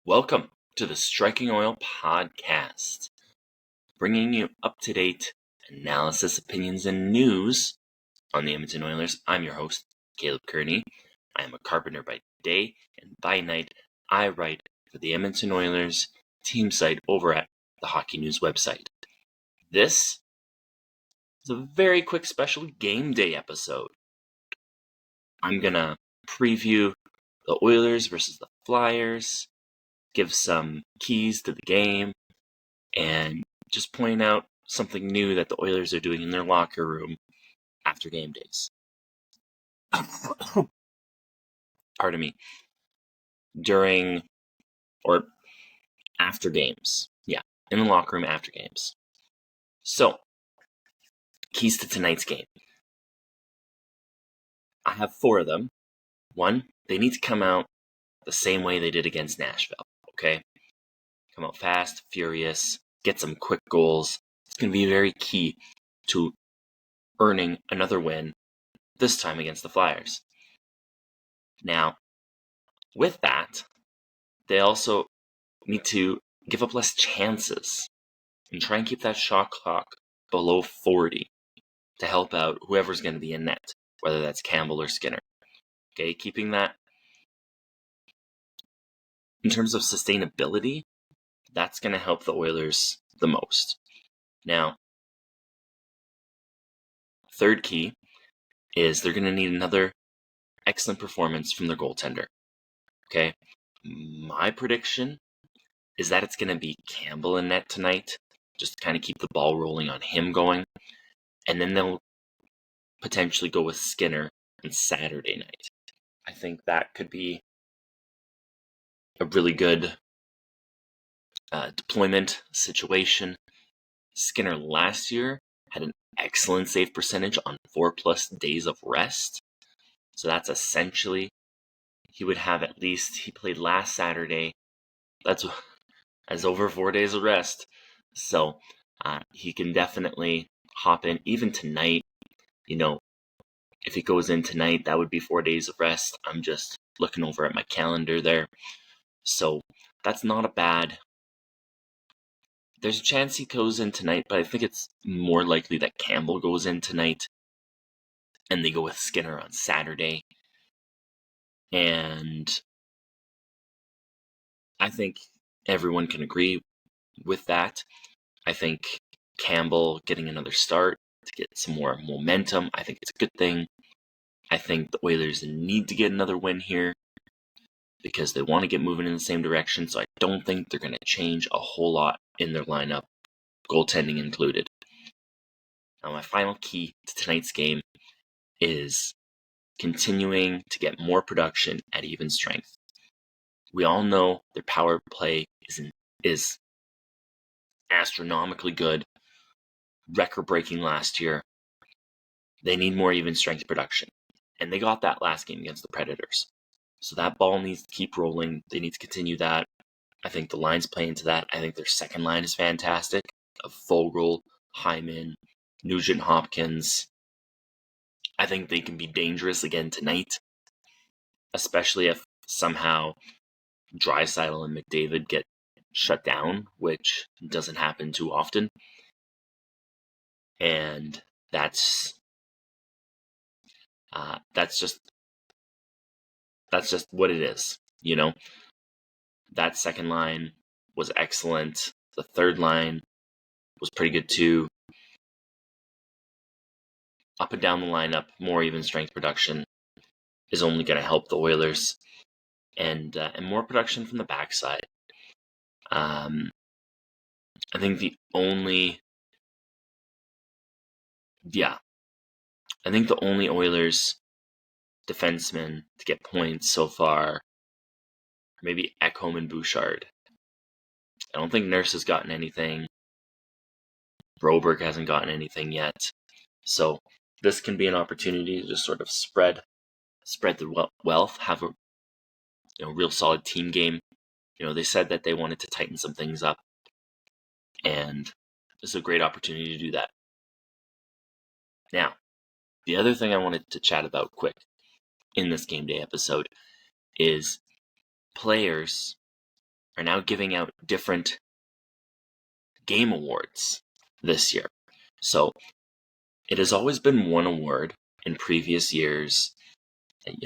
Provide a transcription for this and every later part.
Welcome to the Striking Oil Podcast, bringing you up-to-date analysis, opinions, and news on the Edmonton Oilers. I'm your host, Caleb Kearney. I am a carpenter by day, and by night, I write for the Edmonton Oilers team site over at the Hockey News website. This is a very quick special game day episode. I'm going to preview the Oilers versus the Flyers, give some keys to the game, and just point out something new that the Oilers are doing in their locker room after game days. Pardon me. During or after games. Yeah, in the locker room after games. So, keys to tonight's game. I have 4 of them. 1, they need to come out the same way they did against Nashville, okay? Come out fast, furious, get some quick goals. It's going to be very key to earning another win, this time against the Flyers. Now, with that, they also need to give up less chances and try and keep that shot clock below 40 to help out whoever's going to be in net, whether that's Campbell or Skinner. Okay, keeping that in terms of sustainability, that's going to help the Oilers the most. Now, third key is they're going to need another excellent performance from their goaltender. Okay, my prediction is that it's going to be Campbell in net tonight, just to kind of keep the ball rolling on him going. And then they'll potentially go with Skinner on Saturday night. I think that could be a really good deployment situation. Skinner last year had an excellent save percentage on 4+ days of rest. So that's essentially, he would have at least, he played last Saturday. That's over 4 days of rest. So he can definitely hop in even tonight. If he goes in tonight, that would be 4 days of rest. I'm just looking over at my calendar there. So that's not a bad. There's a chance he goes in tonight, but I think it's more likely that Campbell goes in tonight and they go with Skinner on Saturday. And I think everyone can agree with that. I think Campbell getting another start to get some more momentum, I think it's a good thing. I think the Oilers need to get another win here because they want to get moving in the same direction, so I don't think they're going to change a whole lot in their lineup, goaltending included. Now, my final key to tonight's game is continuing to get more production at even strength. We all know their power play is astronomically good, record-breaking last year. They need more even strength production, and they got that last game against the Predators. So that ball needs to keep rolling. They need to continue that. I think the lines play into that. I think their second line is fantastic, of Foegele, Hyman, Nugent Hopkins. I think they can be dangerous again tonight, especially if somehow Draisaitl and McDavid get shut down, which doesn't happen too often. And that's just what it is, That second line was excellent. The third line was pretty good too. Up and down the lineup, more even strength production is only going to help the Oilers, and more production from the backside. I think the only Oilers defensemen to get points so far are maybe Ekholm and Bouchard. I don't think Nurse has gotten anything. Broberg hasn't gotten anything yet. So this can be an opportunity to just sort of spread the wealth, have a real solid team game. They said that they wanted to tighten some things up, and this is a great opportunity to do that. Now, the other thing I wanted to chat about quick in this game day episode is players are now giving out different game awards this year. So it has always been one award in previous years. And,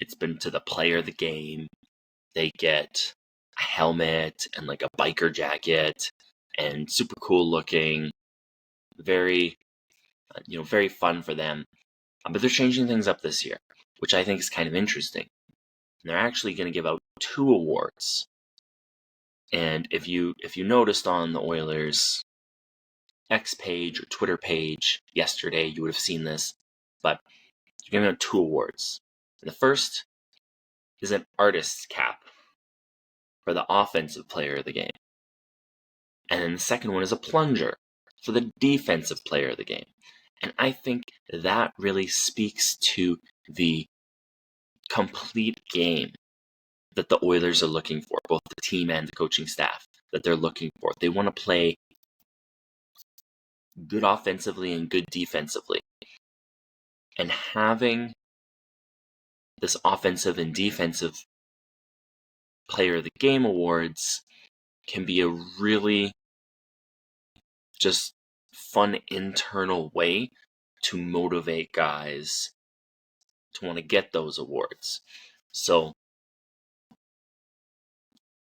it's been to the player of the game. They get a helmet and like a biker jacket and super cool looking, very, very fun for them. But they're changing things up this year, which I think is kind of interesting. And they're actually going to give out 2 awards. And if you noticed on the Oilers X page or Twitter page yesterday, you would have seen this. But you're giving out 2 awards. And the first is an artist's cap for the offensive player of the game. And then the second one is a plunger for the defensive player of the game. And I think that really speaks to the complete game that the Oilers are looking for, both the team and the coaching staff, that they're looking for. They want to play good offensively and good defensively. And having this offensive and defensive player of the game awards can be a really just fun internal way to motivate guys to want to get those awards. So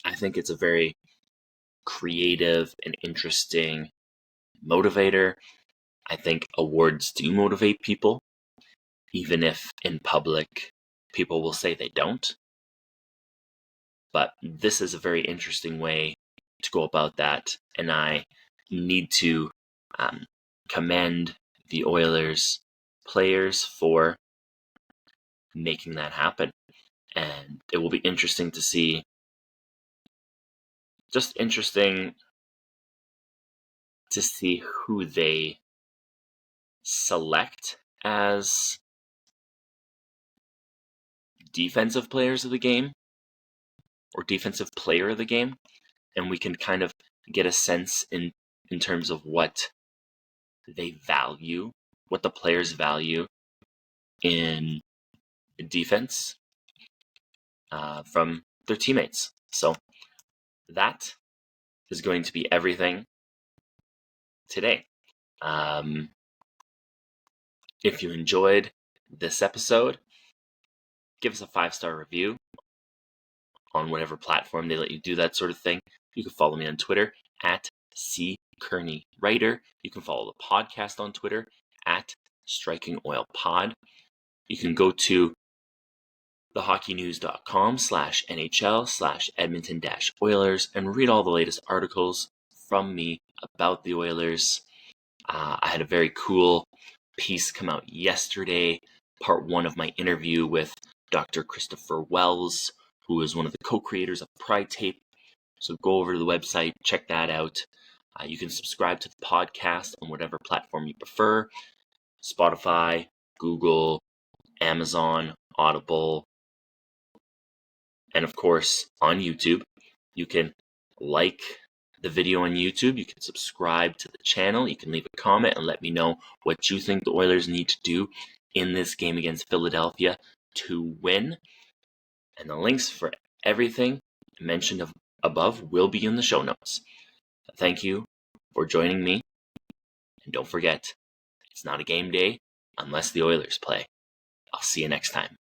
I think it's a very creative and interesting motivator. I think awards do motivate people, even if in public people will say they don't. But this is a very interesting way to go about that, and I need to commend the Oilers players for making that happen. And it will be interesting to see, who they select as defensive players of the game or defensive player of the game. And we can kind of get a sense in terms of what they value, what the players value in defense from their teammates. So that is going to be everything today. If you enjoyed this episode, give us a 5-star review on whatever platform they let you do that sort of thing. You can follow me on Twitter at @CKearneyWriter. You can follow the podcast on Twitter at StrikingOilPod. You can go to thehockeynews.com/NHL/Edmonton-Oilers and read all the latest articles from me about the Oilers. I had a very cool piece come out yesterday, part 1 of my interview with Dr. Christopher Wells, who is one of the co-creators of Pride Tape. So go over to the website, check that out. You can subscribe to the podcast on whatever platform you prefer: Spotify, Google, Amazon, Audible, and of course on YouTube. You can like the video on YouTube, you can subscribe to the channel, you can leave a comment and let me know what you think the Oilers need to do in this game against Philadelphia to win. And the links for everything mentioned above will be in the show notes. Thank you for joining me, and don't forget, it's not a game day unless the Oilers play. I'll see you next time.